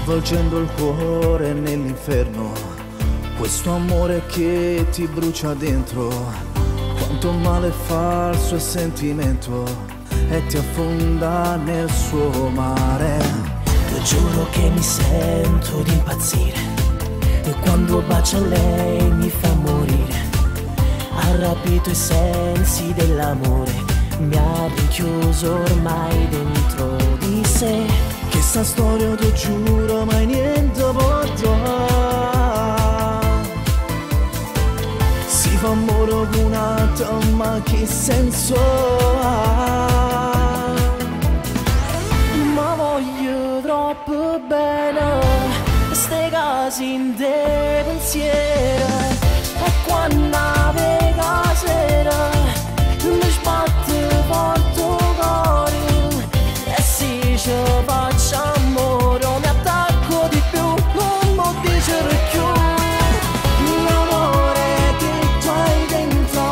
avvolgendo il cuore nell'inferno, questo amore che ti brucia dentro, quanto male falso è sentimento e ti affonda nel suo mare. Io giuro che mi sento di impazzire e quando bacia lei mi fa morire. Ha rapito i sensi dell'amore, mi ha rinchiuso ormai dentro di sé. Che sta storia ti giuro mai niente può durare. Si fa amore con un'altra ma che senso ha? Ma voglio troppo bene ste case in te pensiero, e quando vega sera mi sbatte forte il cuore e se ci faccio amore mi attacco di più, non mi dicere più. L'amore che tu hai dentro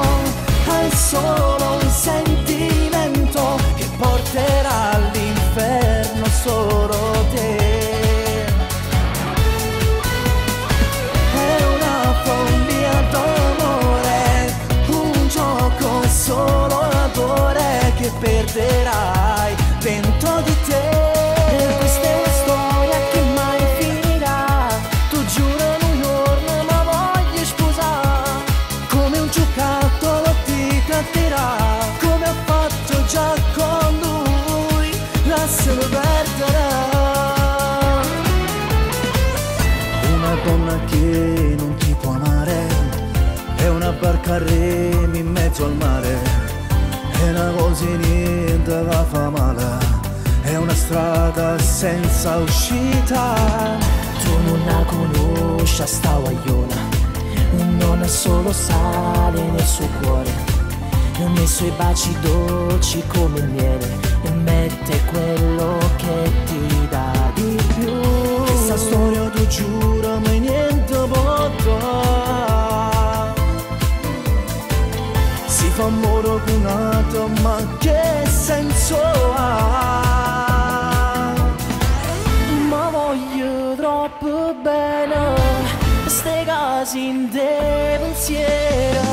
è solo un sentimento che porterà all'inferno solo te. È una follia d'amore, un gioco solo d'amore che perderai dentro di te. E questa è una storia che mai finirà, tu giuro un giorno ma voglio sposare. Come un giocattolo ti tratterà, come ho fatto già con lui, lascialo perdere. Una donna che non ti può amare è una barca a remi in mezzo al mare, è una cosa niente che fa male, è una strada senza uscita. Tu non la conosci sta guagliona, non ha solo sale nel suo cuore, nei suoi baci dolci come il miele, e mette quello che ti dà di più. Questa storia tu giuro mai niente può durare. Si fa amore con un'altra ma che senso ha? Ma voglio troppo bene ste case in te pensiero,